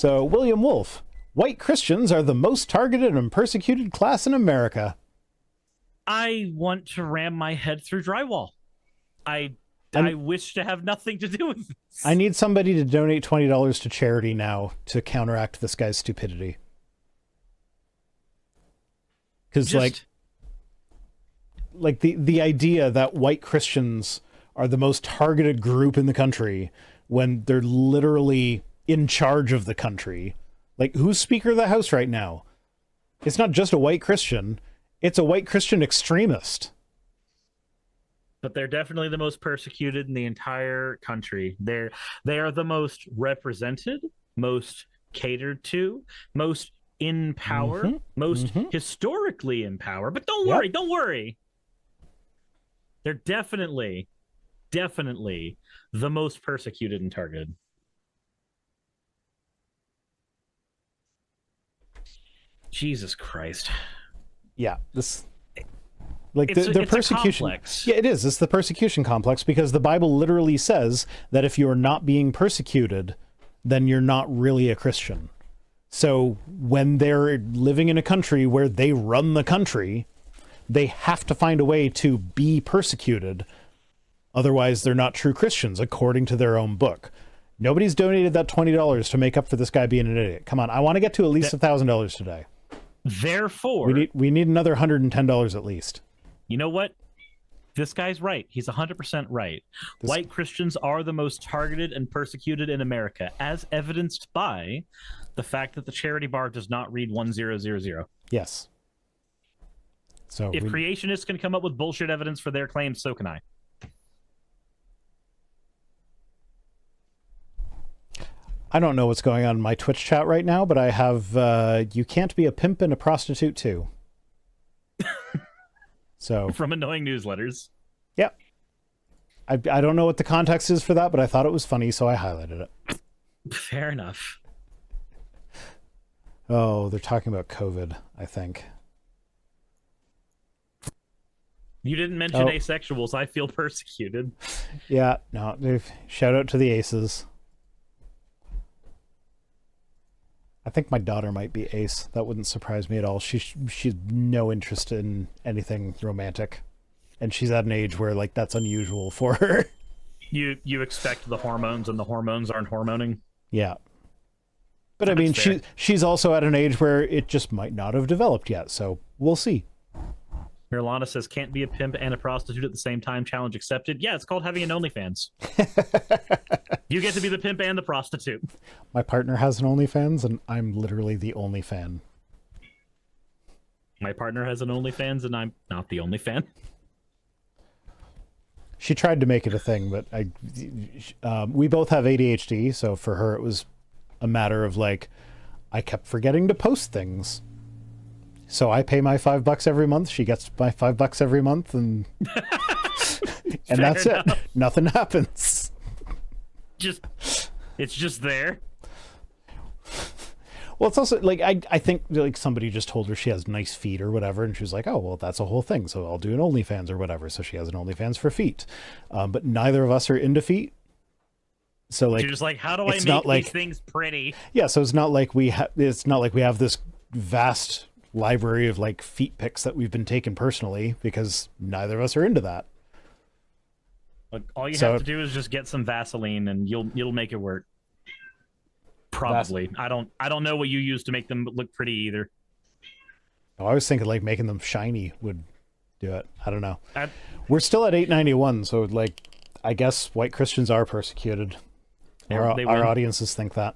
So, William Wolfe, white Christians are the most targeted and persecuted class in America. I want to ram my head through drywall. I wish to have nothing to do with this. I need somebody to donate $20 to charity now to counteract this guy's stupidity. Because, like the idea that white Christians are the most targeted group in the country when they're literally in charge of the country. Like, who's Speaker of the House right now? It's not just a white Christian. It's a white Christian extremist. But they're definitely the most persecuted in the entire country. They are the most represented, most catered to, most in power, most historically in power. But don't worry, don't worry. They're definitely the most persecuted and targeted. Jesus Christ. Yeah, this... Like, the persecution... Yeah, it is. It's the persecution complex, because the Bible literally says that if you're not being persecuted, then you're not really a Christian. So when they're living in a country where they run the country, they have to find a way to be persecuted. Otherwise, they're not true Christians, according to their own book. Nobody's donated that $20 to make up for this guy being an idiot. Come on, I want to get to at least $1,000 today. Therefore... We need another $110 at least. You know what? This guy's right. He's 100% right. White Christians are the most targeted and persecuted in America, as evidenced by the fact that the charity bar does not read 1000. Yes. So if creationists can come up with bullshit evidence for their claims, so can I. I don't know what's going on in my Twitch chat right now, but I have you can't be a pimp and a prostitute too. So from annoying newsletters. Yeah. I don't know what the context is for that, but I thought it was funny, so I highlighted it. Fair enough. Oh, they're talking about COVID, I think. You didn't mention asexuals. I feel persecuted. Yeah, no. Shout out to the aces. I think my daughter might be ace. That wouldn't surprise me at all. She's no interest in anything romantic, and she's at an age where like that's unusual for her. You expect the hormones, and the hormones aren't hormoning. Yeah, but I mean, she's also at an age where it just might not have developed yet. So we'll see. Mirlana says, can't be a pimp and a prostitute at the same time. Challenge accepted. Yeah, it's called having an OnlyFans. You get to be the pimp and the prostitute. My partner has an OnlyFans, and I'm literally the only fan. My partner has an OnlyFans, and I'm not the only fan. She tried to make it a thing, but we both have ADHD, so for her it was a matter of like, I kept forgetting to post things. So I pay my $5 every month. She gets my $5 every month, and and that's it. Nothing happens. It's just there. Well, it's also like I think like somebody just told her she has nice feet or whatever, and she was like, "Oh, well, that's a whole thing. So I'll do an OnlyFans or whatever." So she has an OnlyFans for feet, but neither of us are into feet. So like, you're just like, how do I make these things pretty? Yeah, so it's not like we have this vast library of like feet pics that we've been taken personally, because neither of us are into that. Like, all you have to do is just get some Vaseline and you'll make it work. Probably. I don't know what you use to make them look pretty either. Oh, I was thinking like making them shiny would do it. I don't know. We're still at 891, so like I guess white Christians are persecuted. Our audiences think that.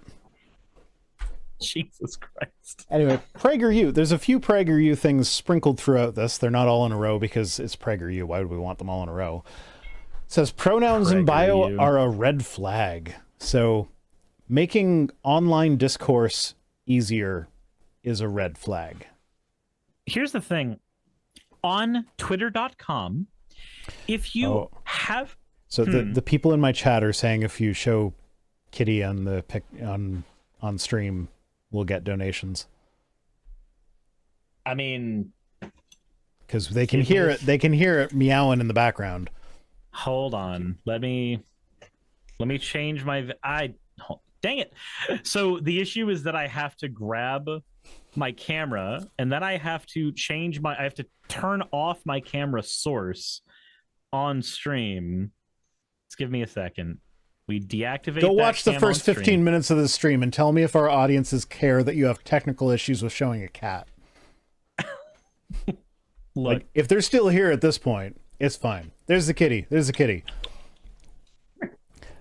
Jesus Christ. Anyway, PragerU. There's a few PragerU things sprinkled throughout this. They're not all in a row because it's PragerU. Why would we want them all in a row? It says pronouns in bio are a red flag. So making online discourse easier is a red flag. Here's the thing. On twitter.com, if you have... So the people in my chat are saying if you show Kitty on the on stream, we'll get donations. I mean, because they can hear it. They can hear it meowing in the background. Hold on. Let me change my. Dang it. So the issue is that I have to grab my camera and then I have to I have to turn off my camera source on stream. Just give me a second. We deactivate. Go watch the first 15 minutes of the stream and tell me if our audiences care that you have technical issues with showing a cat. Look, like, if they're still here at this point, it's fine. There's the kitty. There's the kitty.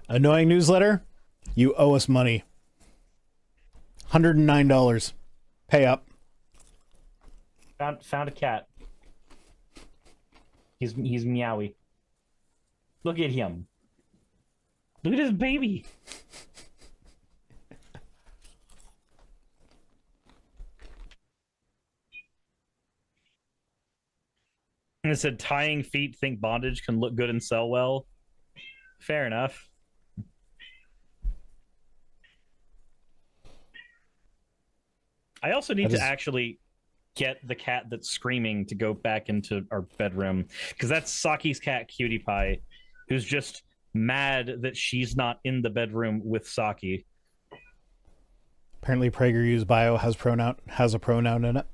Annoying newsletter? You owe us money. $109. Pay up. Found a cat. He's meowy. Look at him. Look at his baby. And it said, tying feet, think bondage can look good and sell well. Fair enough. I also need to actually get the cat that's screaming to go back into our bedroom, because that's Saki's cat, Cutie Pie, who's just mad that she's not in the bedroom with Saki. Apparently PragerU's bio has a pronoun in it.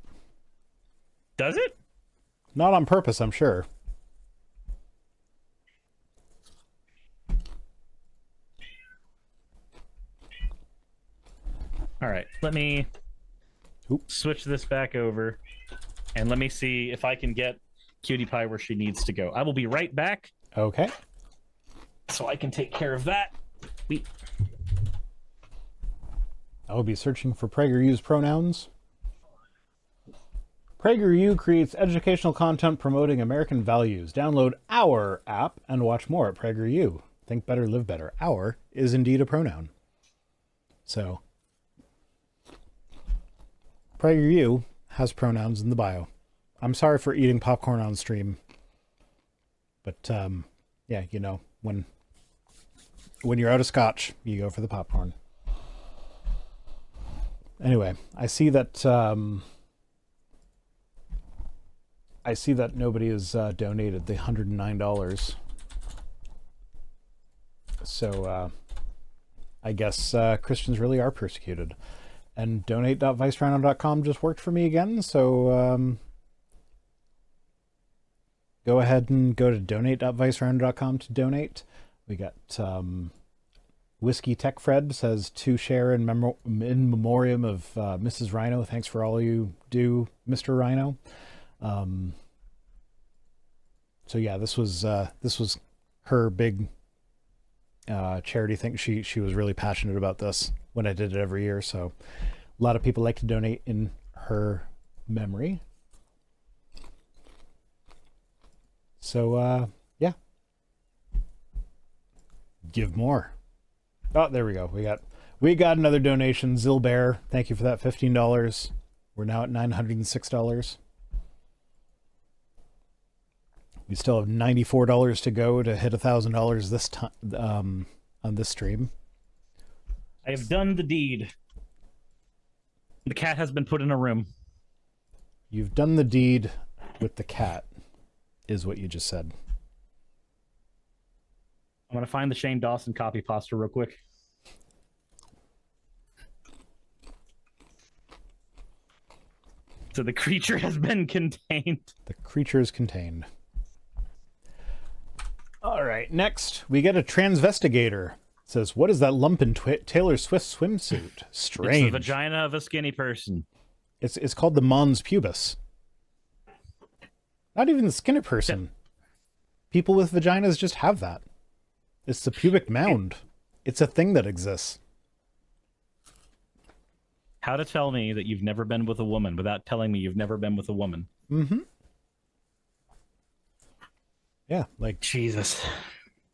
Does it? Not on purpose, I'm sure. All right, let me switch this back over, and let me see if I can get Cutie Pie where she needs to go. I will be right back. Okay. So I can take care of that. I will be searching for PragerU's pronouns. PragerU creates educational content promoting American values. Download our app and watch more at PragerU. Think better, live better. Our is indeed a pronoun. So, PragerU has pronouns in the bio. I'm sorry for eating popcorn on stream. But, yeah, you know, when you're out of scotch, you go for the popcorn. Anyway, I see that nobody has donated the $109. So I guess Christians really are persecuted. And donate.vicerhino.com just worked for me again, so go ahead and go to donate.vicerhino.com to donate. We got Whiskey Tech Fred says, to share in memoriam of Mrs. Rhino. Thanks for all you do, Mr. Rhino. So yeah, this was her big charity thing. She was really passionate about this when I did it every year. So a lot of people like to donate in her memory. So yeah, give more. Oh, there we go. We got another donation. Zilbear, thank you for that $15. We're now at $906. We still have $94 to go to hit $1,000 this time on this stream. I have done the deed. The cat has been put in a room. You've done the deed with the cat, is what you just said. I'm going to find the Shane Dawson copy pasta real quick. So the creature has been contained. The creature is contained. All right, next we get a transvestigator. It says, what is that lump in Taylor Swift's swimsuit? Strange. It's the vagina of a skinny person. It's called the mons pubis. Not even the skinny person. People with vaginas just have that. It's the pubic mound. It's a thing that exists. How to tell me that you've never been with a woman without telling me you've never been with a woman. Mm-hmm. Yeah, like... Jesus.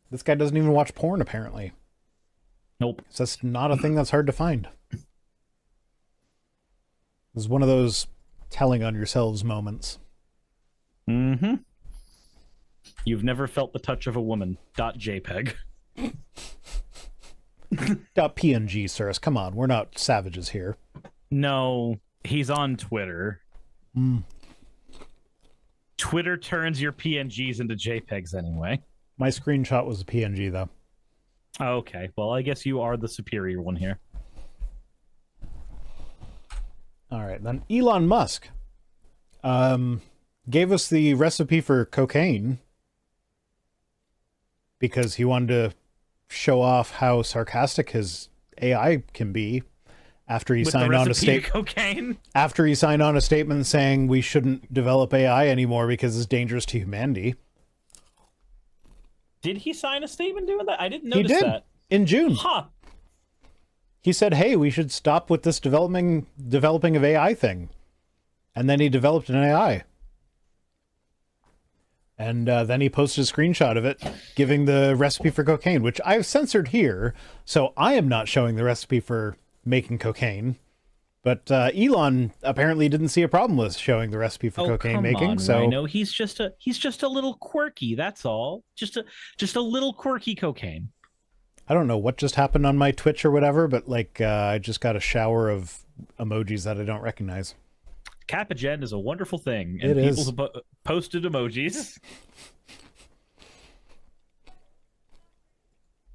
This guy doesn't even watch porn, apparently. Nope. So that's not a thing that's hard to find. This is one of those telling on yourselves moments. Mm-hmm. You've never felt the touch of a woman. .jpeg. .png, Suris. Come on, we're not savages here. No, he's on Twitter. Twitter turns your PNGs into JPEGs anyway. My screenshot was a PNG, though. Okay, well, I guess you are the superior one here. All right, then Elon Musk gave us the recipe for cocaine because he wanted to show off how sarcastic his AI can be after he signed on a statement. After he signed on a statement saying we shouldn't develop AI anymore because it's dangerous to humanity. Did he sign a statement doing that? I didn't notice that. In June. Huh. He said, hey, we should stop with this developing of AI thing. And then he developed an AI. And then he posted a screenshot of it, giving the recipe for cocaine, which I've censored here, so I am not showing the recipe for making cocaine. But Elon apparently didn't see a problem with showing the recipe for cocaine making. So no, he's just a little quirky. That's all. Just a little quirky cocaine. I don't know what just happened on my Twitch or whatever, but like I just got a shower of emojis that I don't recognize. Capagen is a wonderful thing, and people posted emojis.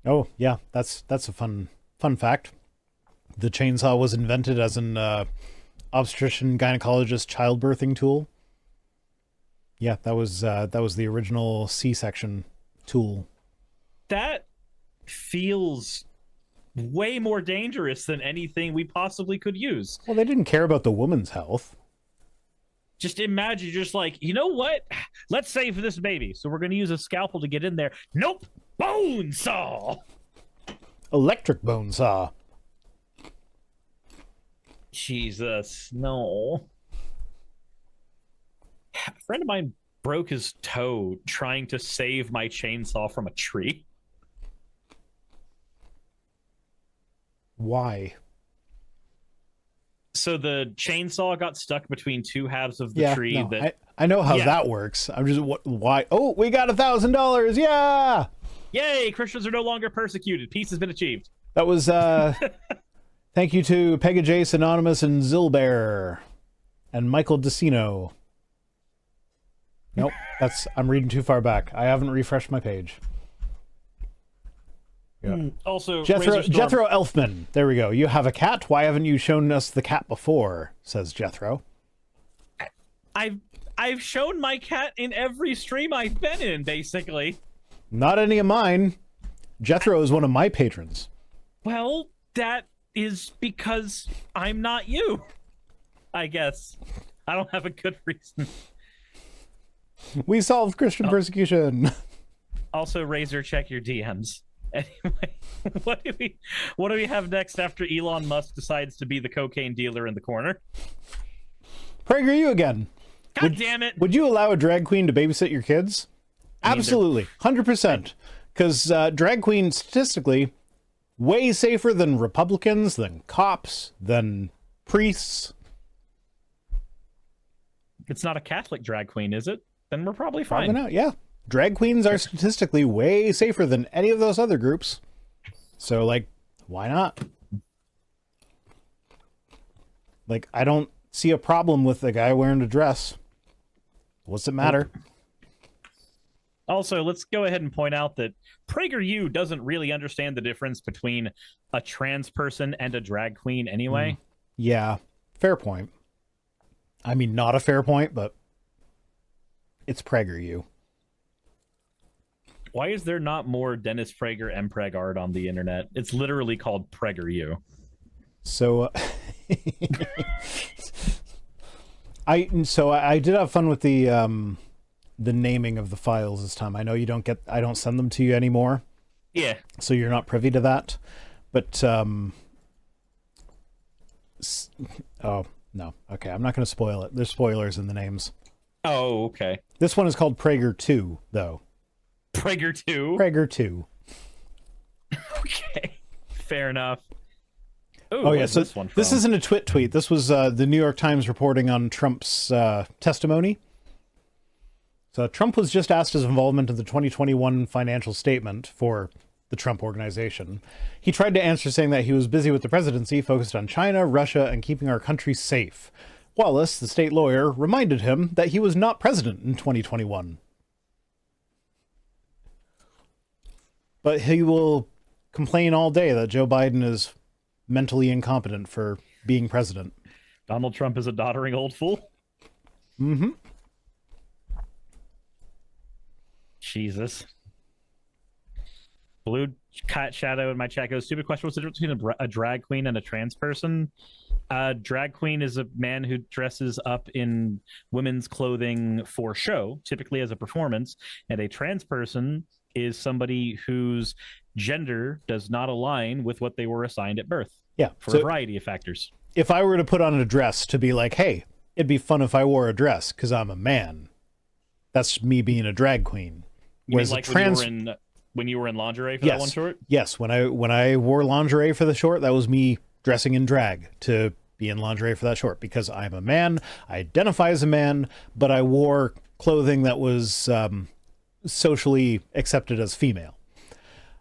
Oh yeah, that's a fun fact. The chainsaw was invented as an obstetrician gynecologist childbirthing tool. Yeah, that was the original C-section tool. That feels way more dangerous than anything we possibly could use. Well, they didn't care about the woman's health. Just imagine, just like, you know what? Let's save this baby. So we're going to use a scalpel to get in there. Nope. Bone saw. Electric bone saw. Jesus, no. A friend of mine broke his toe trying to save my chainsaw from a tree. Why? So the chainsaw got stuck between two halves of the tree. No, I know how that works. I'm just why? Oh, we got $1,000! Yeah! Yay! Christians are no longer persecuted. Peace has been achieved. That was thank you to Pegajace, Anonymous, and Zilbear, and Michael DeCino. Nope, I'm reading too far back. I haven't refreshed my page. Yeah. Also, Jethro Elfman. There we go. You have a cat. Why haven't you shown us the cat before? Says Jethro. I've shown my cat in every stream I've been in, basically. Not any of mine. Jethro is one of my patrons. Well, that is because I'm not you. I guess. I don't have a good reason. We solved Christian persecution. Also, Razor, check your DMs. Anyway, what do we have next after Elon Musk decides to be the cocaine dealer in the corner? PragerU again. God damn it! Would you allow a drag queen to babysit your kids? Absolutely, 100%. Because drag queens, statistically, way safer than Republicans, than cops, than priests. It's not a Catholic drag queen, is it? Then we're probably fine. Probably not, yeah. Drag queens are statistically way safer than any of those other groups. So, like, why not? Like, I don't see a problem with a guy wearing a dress. What's it matter? Also, let's go ahead and point out that PragerU doesn't really understand the difference between a trans person and a drag queen anyway. Yeah, fair point. I mean, not a fair point, but it's PragerU. Why is there not more Dennis Prager Mpreg art on the internet? It's literally called PragerU. So, I did have fun with the naming of the files this time. I know I don't send them to you anymore. Yeah. So you're not privy to that. But oh no, okay, I'm not going to spoil it. There's spoilers in the names. Oh, okay. This one is called Prager 2, though. Prager 2? Prager 2. Okay. Fair enough. Ooh, oh, yeah, so this isn't a twit tweet. This was the New York Times reporting on Trump's testimony. So Trump was just asked his involvement in the 2021 financial statement for the Trump Organization. He tried to answer saying that he was busy with the presidency, focused on China, Russia, and keeping our country safe. Wallace, the state lawyer, reminded him that he was not president in 2021. But he will complain all day that Joe Biden is mentally incompetent for being president. Donald Trump is a doddering old fool. Mm-hmm. Jesus. Blue Cat Shadow in my chat goes, stupid question. What's the difference between a drag queen and a trans person? Drag queen is a man who dresses up in women's clothing for show, typically as a performance, and a trans person is somebody whose gender does not align with what they were assigned at birth. Yeah, for a variety of factors. If I were to put on a dress to be like, hey, it'd be fun if I wore a dress because I'm a man, that's me being a drag queen. Whereas like when you were in lingerie for that one short? Yes, when I wore lingerie for the short, that was me dressing in drag to be in lingerie for that short because I'm a man, I identify as a man, but I wore clothing that was socially accepted as female.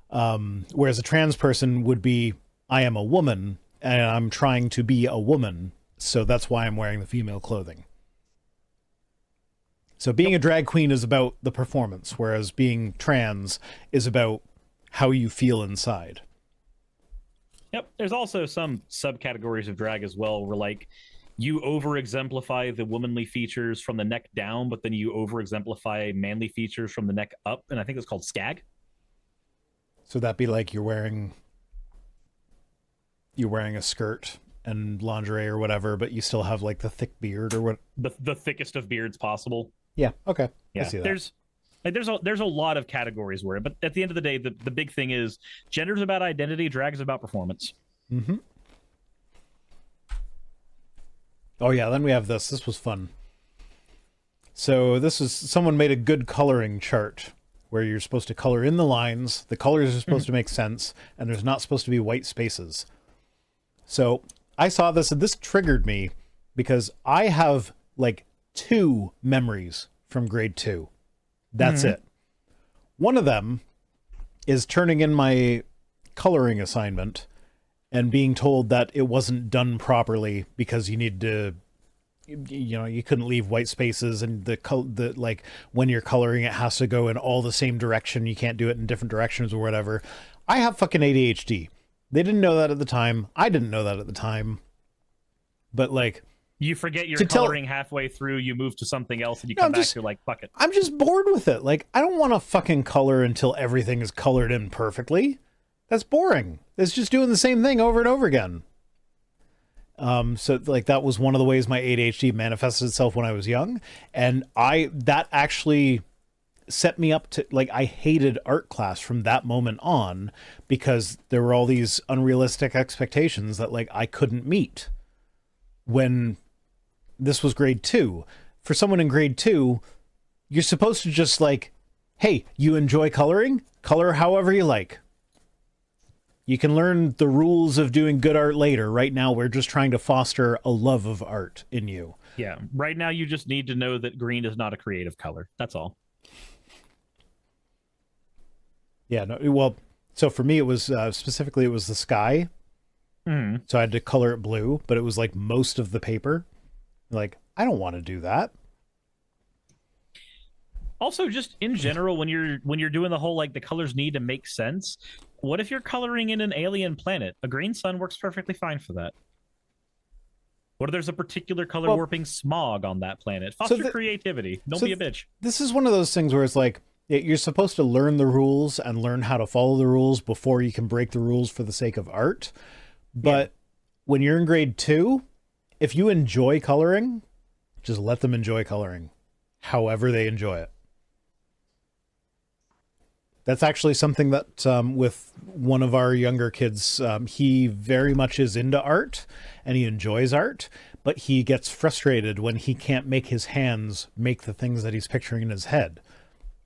Whereas a trans person would be, I am a woman and I'm trying to be a woman, so that's why I'm wearing the female clothing. So being a drag queen is about the performance, whereas being trans is about how you feel inside. Yep. There's also some subcategories of drag as well, where like you over-exemplify the womanly features from the neck down, but then you over-exemplify manly features from the neck up, and I think it's called skag. So that'd be like you're wearing a skirt and lingerie or whatever, but you still have like the thick beard or what? The thickest of beards possible. Yeah. Okay. Yeah. I see that. There's a lot of categories where, but at the end of the day, the big thing is gender's about identity, drag is about performance. Mm-hmm. Oh yeah. Then we have this. This was fun. So someone made a good coloring chart where you're supposed to color in the lines. The colors are supposed to make sense, and there's not supposed to be white spaces. So I saw this and this triggered me because I have like 2 memories from grade 2. That's it. One of them is turning in my coloring assignment and being told that it wasn't done properly because you need to, you couldn't leave white spaces, and the like when you're coloring it has to go in all the same direction. You can't do it in different directions or whatever. I have fucking ADHD. They didn't know that at the time. I didn't know that at the time. But like, you forget you're coloring halfway through, you move to something else, and you come back, you're like, fuck it. I'm just bored with it. Like, I don't want to fucking color until everything is colored in perfectly. That's boring. It's just doing the same thing over and over again. So like that was one of the ways my ADHD manifested itself when I was young. And that actually set me up to, like, I hated art class from that moment on because there were all these unrealistic expectations that like I couldn't meet when this was grade 2. For someone in grade 2, you're supposed to just like, hey, you enjoy coloring? Color however you like. You can learn the rules of doing good art later. Right now, we're just trying to foster a love of art in you. Yeah. Right now, you just need to know that green is not a creative color. That's all. Yeah. No. Well, so for me, it was specifically, it was the sky. Mm-hmm. So I had to color it blue, but it was like most of the paper. Like, I don't want to do that. Also, just in general, when you're doing the whole like the colors need to make sense. What if you're coloring in an alien planet? A green sun works perfectly fine for that. What if there's a particular color warping smog on that planet? Foster creativity. Don't be a bitch. This is one of those things where it's like, you're supposed to learn the rules and learn how to follow the rules before you can break the rules for the sake of art. But when you're in grade 2, if you enjoy coloring, just let them enjoy coloring however they enjoy it. That's actually something that with one of our younger kids, he very much is into art and he enjoys art, but he gets frustrated when he can't make his hands make the things that he's picturing in his head.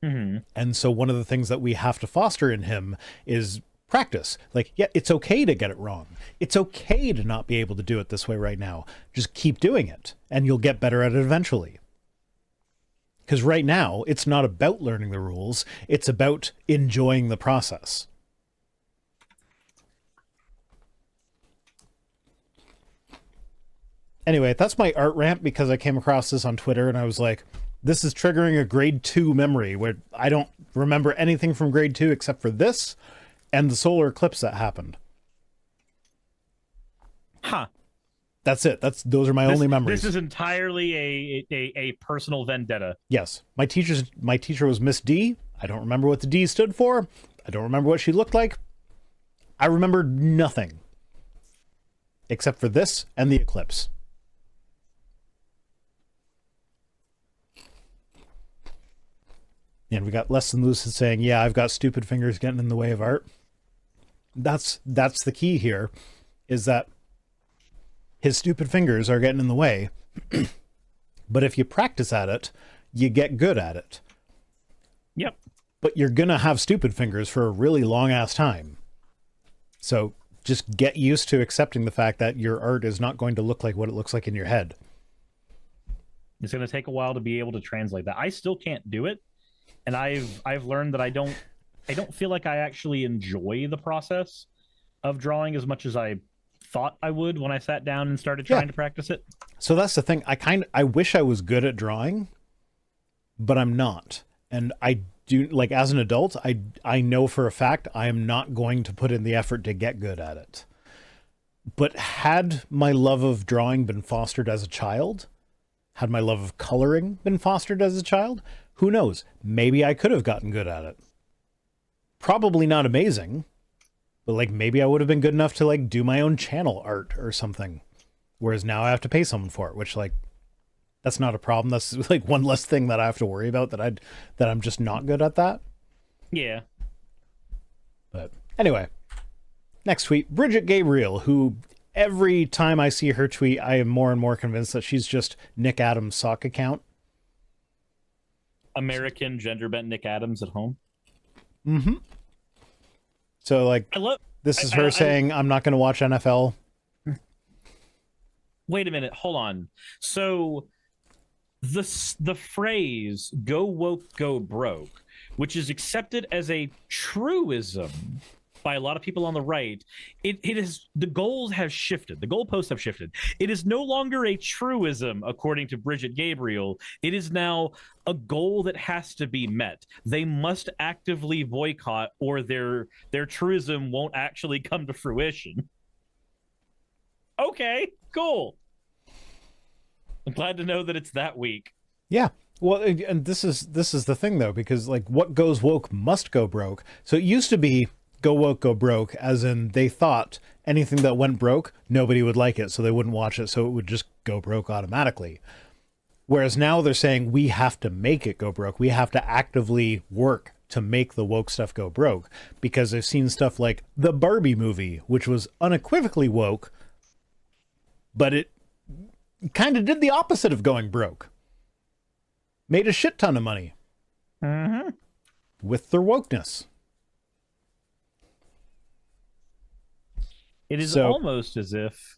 Mm-hmm. And so one of the things that we have to foster in him is practice. Like, yeah, it's okay to get it wrong. It's okay to not be able to do it this way right now. Just keep doing it and you'll get better at it eventually. Because right now, it's not about learning the rules. It's about enjoying the process. Anyway, that's my art rant because I came across this on Twitter and I was like, this is triggering a grade 2 memory where I don't remember anything from grade 2 except for this. and the solar eclipse that happened. Huh. That's it. Those are my only memories. This is entirely a personal vendetta. Yes. My teacher was Miss D. I don't remember what the D stood for. I don't remember what she looked like. I remember nothing. Except for this and the eclipse. And we got Less Than Lucid saying, yeah, I've got stupid fingers getting in the way of art. That's the key here, is that his stupid fingers are getting in the way. But if you practice at it, you get good at it. Yep. But you're going to have stupid fingers for a really long ass time. So just get used to accepting the fact that your art is not going to look like what it looks like in your head. It's going to take a while to be able to translate that. I still can't do it. And I've learned that I don't feel like I actually enjoy the process of drawing as much as I thought I would when I sat down and started trying to practice it. So that's the thing. I wish I was good at drawing, but I'm not. And I do, like, as an adult, I know for a fact I am not going to put in the effort to get good at it. But had my love of drawing been fostered as a child, had my love of coloring been fostered as a child, who knows? Maybe I could have gotten good at it. Probably not amazing, but like maybe I would have been good enough to like do my own channel art or something. Whereas now I have to pay someone for it, which like that's not a problem. That's like one less thing that I have to worry about, that I'm just not good at that. Yeah. But anyway, next tweet, Bridget Gabriel, who every time I see her tweet, I am more and more convinced that she's just Nick Adams' sock account. American gender bent Nick Adams at home. Mm-hmm. So like, this is her saying, I'm not going to watch NFL. Wait a minute. Hold on. So the phrase "go woke, go broke," which is accepted as a truism by a lot of people on the right, it is, the goals have shifted. The goalposts have shifted. It is no longer a truism, according to Bridget Gabriel. It is now a goal that has to be met. They must actively boycott, or their truism won't actually come to fruition. Okay, cool. I'm glad to know that it's that weak. Yeah. Well, and this is the thing though, because like what goes woke must go broke. So it used to be go woke, go broke, as in they thought anything that went broke, nobody would like it, so they wouldn't watch it, so it would just go broke automatically. Whereas now they're saying we have to make it go broke. We have to actively work to make the woke stuff go broke, because I've seen stuff like the Barbie movie, which was unequivocally woke, but it kind of did the opposite of going broke. Made a shit ton of money. Mm-hmm. With their wokeness. It is almost as if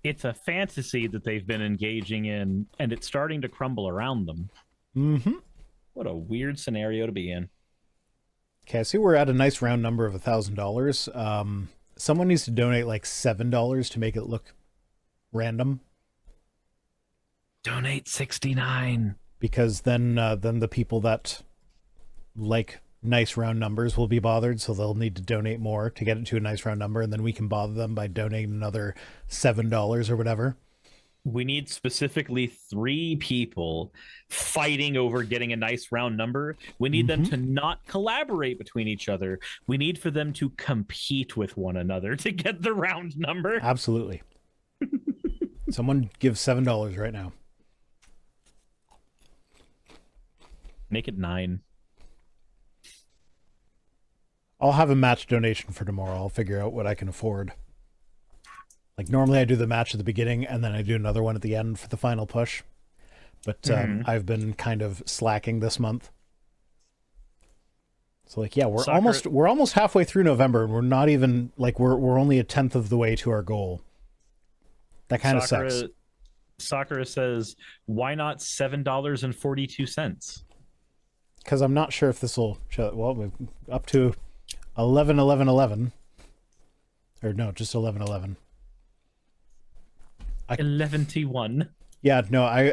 it's a fantasy that they've been engaging in, and it's starting to crumble around them. Mm-hmm. What a weird scenario to be in. Okay, I see we're at a nice round number of $1,000. Someone needs to donate like $7 to make it look random. Donate 69. Because then the people that like nice round numbers will be bothered, so they'll need to donate more to get it to a nice round number, and then we can bother them by donating another $7 or whatever. We need specifically 3 people fighting over getting a nice round number. We need them to not collaborate between each other. We need for them to compete with one another to get the round number. Absolutely. Someone give $7 right now. Make it 9. I'll have a match donation for tomorrow. I'll figure out what I can afford. Like normally I do the match at the beginning and then I do another one at the end for the final push. But I've been kind of slacking this month. So like, yeah, we're almost halfway through November, and we're not even like we're only a 10th of the way to our goal. That kind of sucks. Sakura says, "Why not $7.42?" Because I'm not sure if this will show. Well, we're up to 11. Or no, just 11. 11-1. Yeah, no,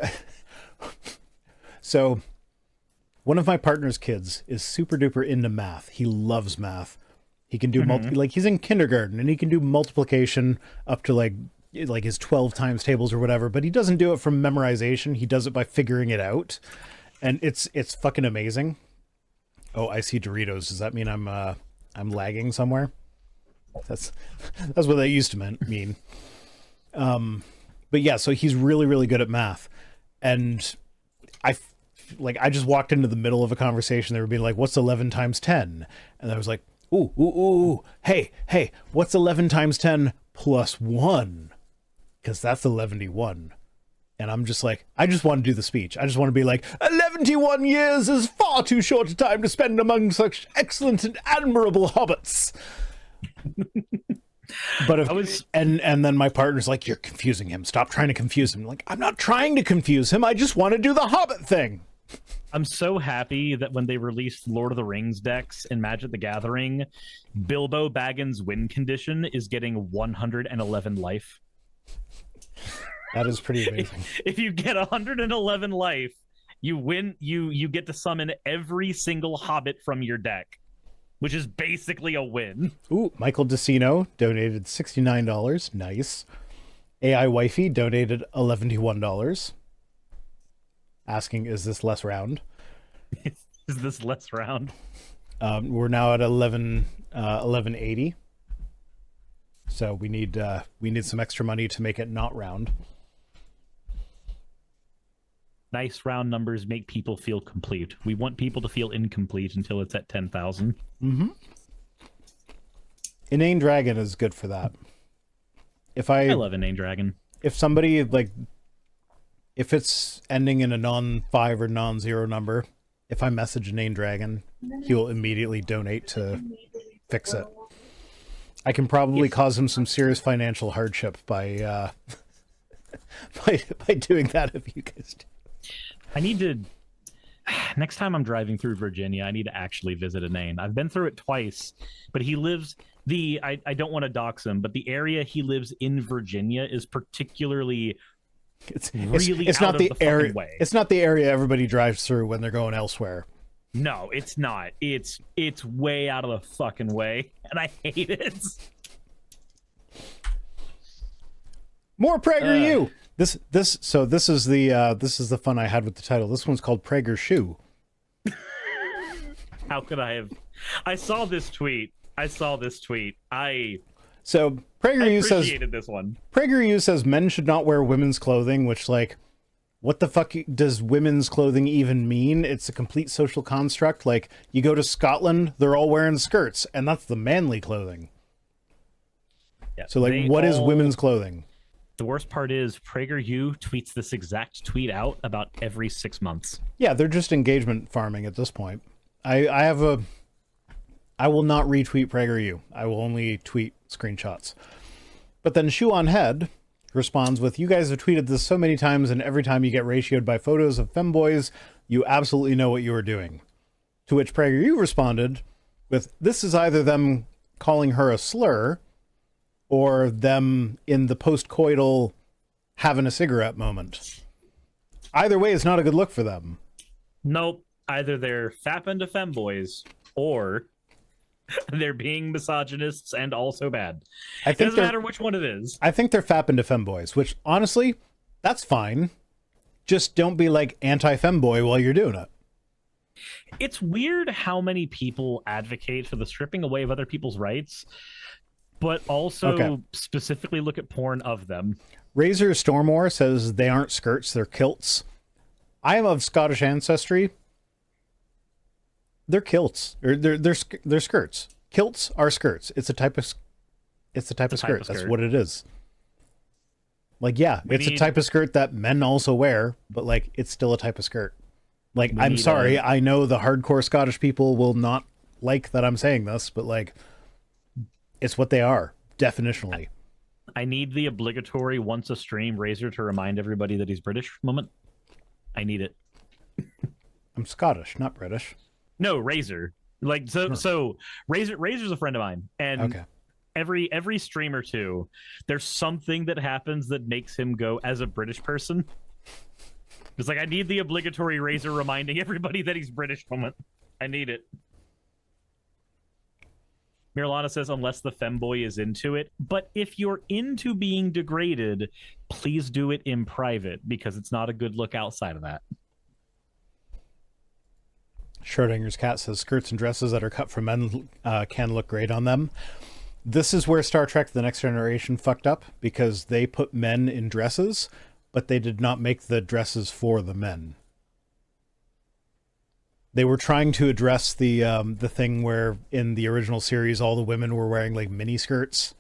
So, one of my partner's kids is super duper into math. He loves math. He can do like he's in kindergarten and he can do multiplication up to like his 12 times tables or whatever, but he doesn't do it from memorization. He does it by figuring it out. And it's fucking amazing. Oh, I see Doritos. Does that mean I'm lagging somewhere? That's what that used to mean. But yeah, so he's really, really good at math. And I just walked into the middle of a conversation. They were being like, what's 11 times 10? And I was like, ooh, hey, what's 11 times 10 plus 1? Because that's 11-1. And I'm just like, I just want to do the speech. I just want to be like, 11 years is far too short a time to spend among such excellent and admirable hobbits. But and then my partner's like, you're confusing him. Stop trying to confuse him. Like, I'm not trying to confuse him. I just want to do the Hobbit thing. I'm so happy that when they released Lord of the Rings decks in Magic the Gathering, Bilbo Baggins' win condition is getting 111 life. That is pretty amazing. If you get 111 life, you win. You get to summon every single Hobbit from your deck, which is basically a win. Ooh, Michael DeCino donated $69. Nice. AI Wifey donated $11. Asking, is this less round? Is this less round? We're now at 1180. So we need some extra money to make it not round. Nice round numbers make people feel complete. We want people to feel incomplete until it's at 10,000. Mm-hmm. Inane Dragon is good for that. I love Inane Dragon. If somebody, like, if it's ending in a non-5 or non-0 number, if I message Inane Dragon, he will immediately donate to fix it. I can probably cause him some serious financial hardship by doing that if you guys do. I need to... Next time I'm driving through Virginia, I need to actually visit Inane. I've been through it twice, but he lives... I don't want to dox him, but the area he lives in Virginia is particularly... It's not the area. It's not the area everybody drives through when they're going elsewhere. No, it's not. It's way out of the fucking way, and I hate it. More PragerU. This is the fun I had with the title. This one's called Prager Shoe. How could I have? I saw this tweet. So PragerU says this one. PragerU says men should not wear women's clothing, which, like, what the fuck does women's clothing even mean? It's a complete social construct. Like, you go to Scotland, they're all wearing skirts, and that's the manly clothing. Yeah, so, like, what is women's clothing? The worst part is PragerU tweets this exact tweet out about every 6 months. Yeah, they're just engagement farming at this point. I will not retweet PragerU. I will only tweet screenshots. But then Shoe on Head responds with, you guys have tweeted this so many times, and every time you get ratioed by photos of femboys, you absolutely know what you are doing. To which PragerU responded with, this is either them calling her a slur or them in the post-coital having a cigarette moment. Either way, it's not a good look for them. Nope. Either they're fapping to femboys or they're being misogynists and also bad. It doesn't matter which one it is. I think they're fapping to femboys, which, honestly, that's fine. Just don't be, like, anti-femboy while you're doing it. It's weird how many people advocate for the stripping away of other people's rights, but also specifically look at porn of them. Razor Stormore says they aren't skirts, they're kilts. I am of Scottish ancestry. They're kilts. Or they're skirts. Kilts are skirts. It's a type of skirt. That's what it is. Like, yeah, it's a type of skirt that men also wear, but, like, it's still a type of skirt. Like, I'm sorry, I know the hardcore Scottish people will not like that I'm saying this, but, like, it's what they are, definitionally. I need the obligatory once a stream Razor to remind everybody that he's British moment. I need it. I'm Scottish, not British. No, Razor. Like, so Razor's a friend of mine, and every stream or two, there's something that happens that makes him go as a British person. It's like, I need the obligatory Razor reminding everybody that he's British moment. I need it. Mirlana says, unless the femboy is into it. But if you're into being degraded, please do it in private, because it's not a good look outside of that. Schrodinger's cat says skirts and dresses that are cut for men can look great on them. This is where Star Trek The Next Generation fucked up, because they put men in dresses, but they did not make the dresses for the men. They were trying to address the thing where in the original series all the women were wearing like mini skirts.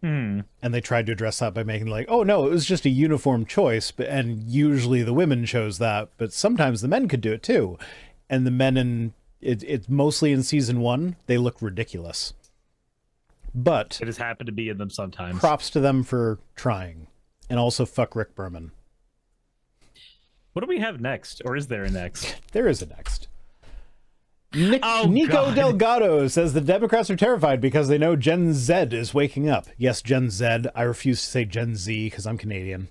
And they tried to address that by making like, oh no, it was just a uniform choice, and usually the women chose that, but sometimes the men could do it too. And the men in it's mostly in season 1, they look ridiculous. But it has happened to be in them sometimes. Props to them for trying. And also fuck Rick Berman. What do we have next? Or is there a next? There is a next. Nico God. Delgado says the Democrats are terrified because they know Gen Z is waking up. Yes, Gen Z. I refuse to say Gen Z because I'm Canadian.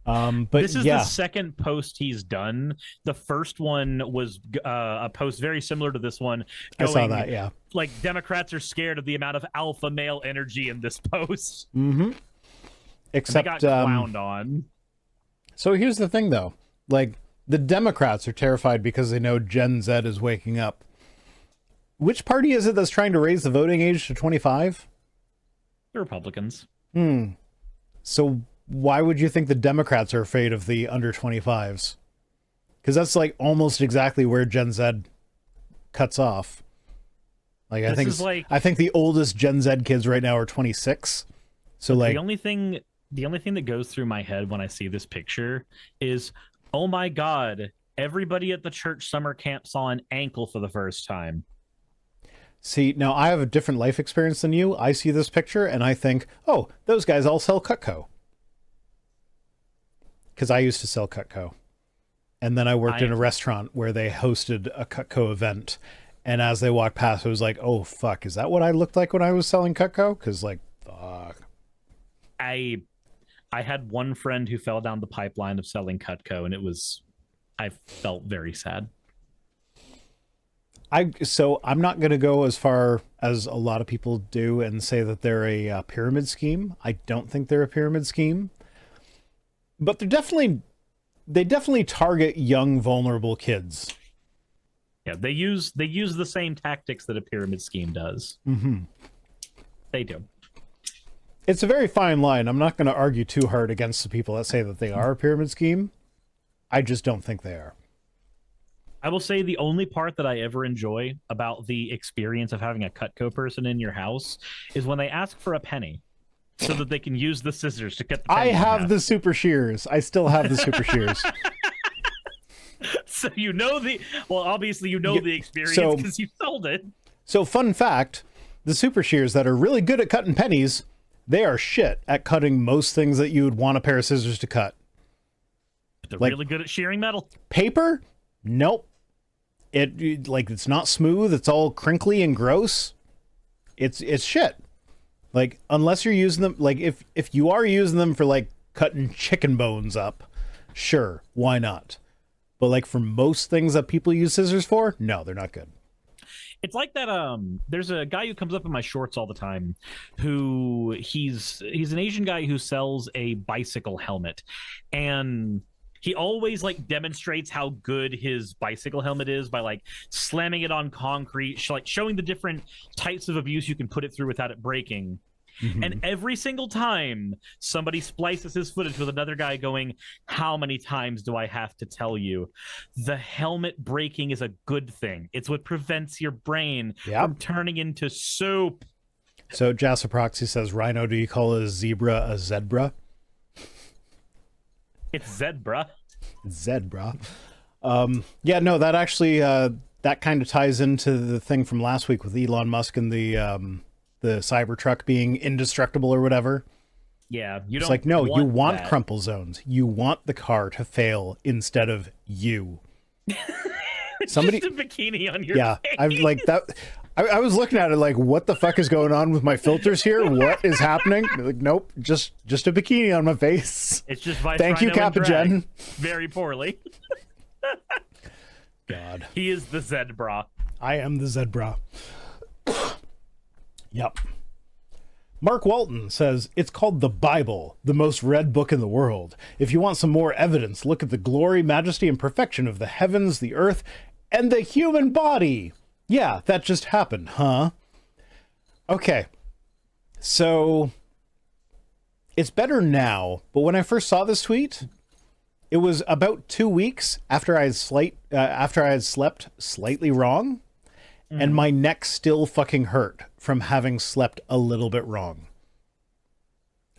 But this is the second post he's done. The first one was a post very similar to this one. I saw that, yeah. Like, Democrats are scared of the amount of alpha male energy in this post. Mm-hmm. Except and they got clowned on. So here's the thing, though. Like, the Democrats are terrified because they know Gen Z is waking up. Which party is it that's trying to raise the voting age to 25? The Republicans. So why would you think the Democrats are afraid of the under 25s? Because that's like almost exactly where Gen Z cuts off. Like I think the oldest Gen Z kids right now are 26. So like the only thing that goes through my head when I see this picture is, oh my God, everybody at the church summer camp saw an ankle for the first time. See, now I have a different life experience than you. I see this picture and I think, oh, those guys all sell Cutco. Because I used to sell Cutco. And then I worked in a restaurant where they hosted a Cutco event. And as they walked past, I was like, oh, fuck, is that what I looked like when I was selling Cutco? Because, like, fuck. I had one friend who fell down the pipeline of selling Cutco, and I felt very sad. So I'm not going to go as far as a lot of people do and say that they're a pyramid scheme. I don't think they're a pyramid scheme. But they definitely target young, vulnerable kids. Yeah, they use the same tactics that a pyramid scheme does. Mm-hmm. They do. It's a very fine line. I'm not going to argue too hard against the people that say that they are a pyramid scheme. I just don't think they are. I will say the only part that I ever enjoy about the experience of having a Cutco person in your house is when they ask for a penny so that they can use the scissors to cut the penny. I have the super shears. I still have the super shears. So obviously you know the experience because you sold it. So fun fact, the super shears that are really good at cutting pennies, they are shit at cutting most things that you would want a pair of scissors to cut. But they're really good at shearing metal. Paper? Nope. It's not smooth. It's all crinkly and gross. It's shit. Like, unless you're using them, like if you are using them for like cutting chicken bones up, sure, why not? But like for most things that people use scissors for, no, they're not good. It's like that. There's a guy who comes up in my shorts all the time, who he's an Asian guy who sells a bicycle helmet, and he always like demonstrates how good his bicycle helmet is by like slamming it on concrete, like showing the different types of abuse you can put it through without it breaking. Mm-hmm. And every single time somebody splices his footage with another guy going, how many times do I have to tell you? The helmet breaking is a good thing. It's what prevents your brain from turning into soup. So Jassa Proxy says, Rhino, do you call a zebra a zebra? It's Zedbra. Zedbra. Yeah, no, that actually, that kind of ties into the thing from last week with Elon Musk and the Cybertruck being indestructible or whatever. Yeah, it's like, no, you want crumple zones. You want the car to fail instead of you. Somebody just a bikini on your face. I've like that. I was looking at it like, what the fuck is going on with my filters here? What is happening? Like, nope, just a bikini on my face. It's just Thank you, Kappa Jen. Very poorly. God. He is the Zedbra. I am the zebra. Yep. Mark Walton says, it's called the Bible, the most read book in the world. If you want some more evidence, look at the glory, majesty, and perfection of the heavens, the earth, and the human body. Yeah, that just happened, huh? Okay. So, it's better now, but when I first saw this tweet, it was about 2 weeks after I had slept slightly wrong. And my neck still fucking hurt from having slept a little bit wrong.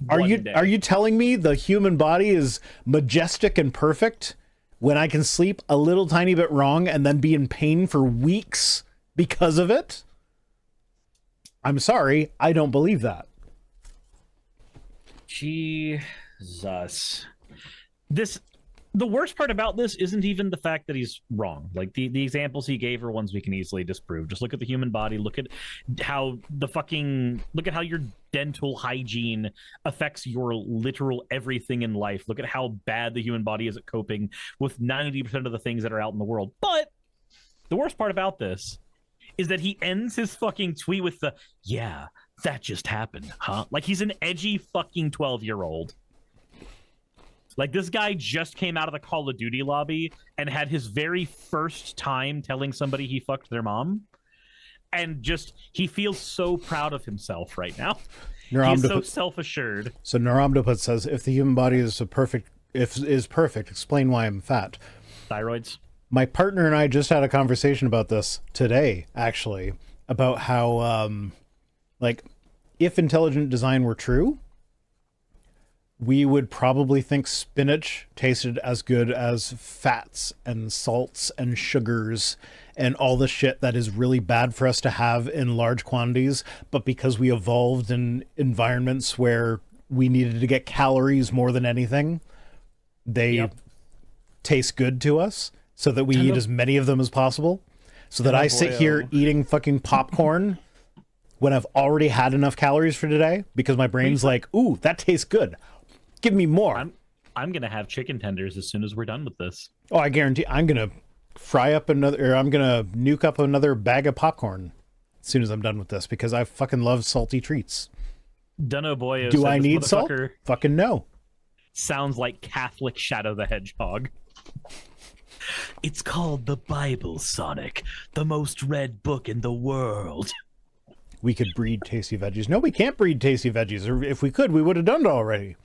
Are you telling me the human body is majestic and perfect when I can sleep a little tiny bit wrong and then be in pain for weeks because of it? I'm sorry, I don't believe that. Jesus. The worst part about this isn't even the fact that he's wrong. Like, the examples he gave are ones we can easily disprove. Just look at the human body. Look at how your dental hygiene affects your literal everything in life. Look at how bad the human body is at coping with 90% of the things that are out in the world. But the worst part about this is that he ends his fucking tweet with the, yeah, that just happened, huh? Like he's an edgy fucking 12-year-old. Like, this guy just came out of the Call of Duty lobby and had his very first time telling somebody he fucked their mom. And he feels so proud of himself right now. He's so self-assured. So Neuromptopus says, if the human body is perfect, explain why I'm fat. Thyroids. My partner and I just had a conversation about this today, actually, about how, if intelligent design were true, we would probably think spinach tasted as good as fats and salts and sugars and all the shit that is really bad for us to have in large quantities. But because we evolved in environments where we needed to get calories more than anything, they taste good to us so that we eat as many of them as possible. So that I sit here eating fucking popcorn when I've already had enough calories for today because my brain's like, ooh, that tastes good. Give me more. I'm gonna have chicken tenders as soon as we're done with this. Oh, I guarantee I'm gonna I'm gonna nuke up another bag of popcorn as soon as I'm done with this because I fucking love salty treats. Dunno Boyo. Do I need salt? Fucking no. Sounds like Catholic Shadow the Hedgehog. It's called the Bible, Sonic, the most read book in the world. We could breed tasty veggies. No, we can't breed tasty veggies. Or if we could, we would have done it already.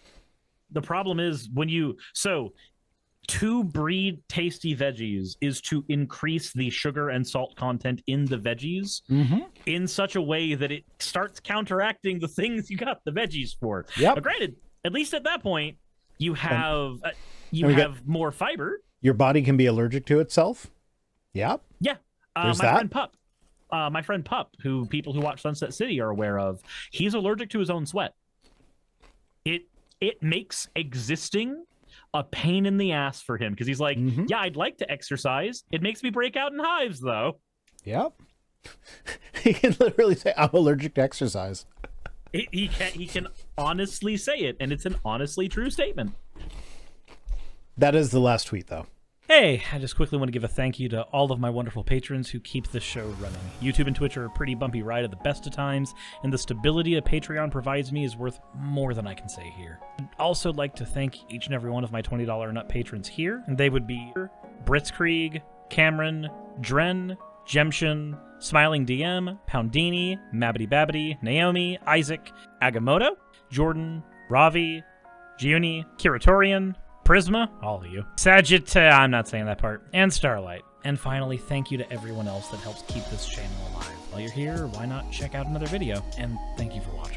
The problem is to breed tasty veggies is to increase the sugar and salt content in the veggies in such a way that it starts counteracting the things you got the veggies for. Yep. Granted, at least at that point, you have more fiber. Your body can be allergic to itself. Yep. Yeah. Friend Pup. My friend Pup, who people who watch Sunset City are aware of, he's allergic to his own sweat. It makes existing a pain in the ass for him because he's like, yeah, I'd like to exercise. It makes me break out in hives, though. Yep. He can literally say, I'm allergic to exercise. He can honestly say it, and it's an honestly true statement. That is the last tweet, though. Hey, I just quickly want to give a thank you to all of my wonderful patrons who keep the show running. YouTube and Twitch are a pretty bumpy ride at the best of times, and the stability a Patreon provides me is worth more than I can say here. I'd also like to thank each and every one of my $20 and up patrons here, and they would be Britzkrieg, Cameron, Dren, Jemshin, Smiling DM, Poundini, Mabbity Babbity, Naomi, Isaac, Agamotto, Jordan, Ravi, Giuni, Kiratorian, Prisma, all of you, I'm not saying that part, and Starlight. And finally, thank you to everyone else that helps keep this channel alive. While you're here, why not check out another video? And thank you for watching.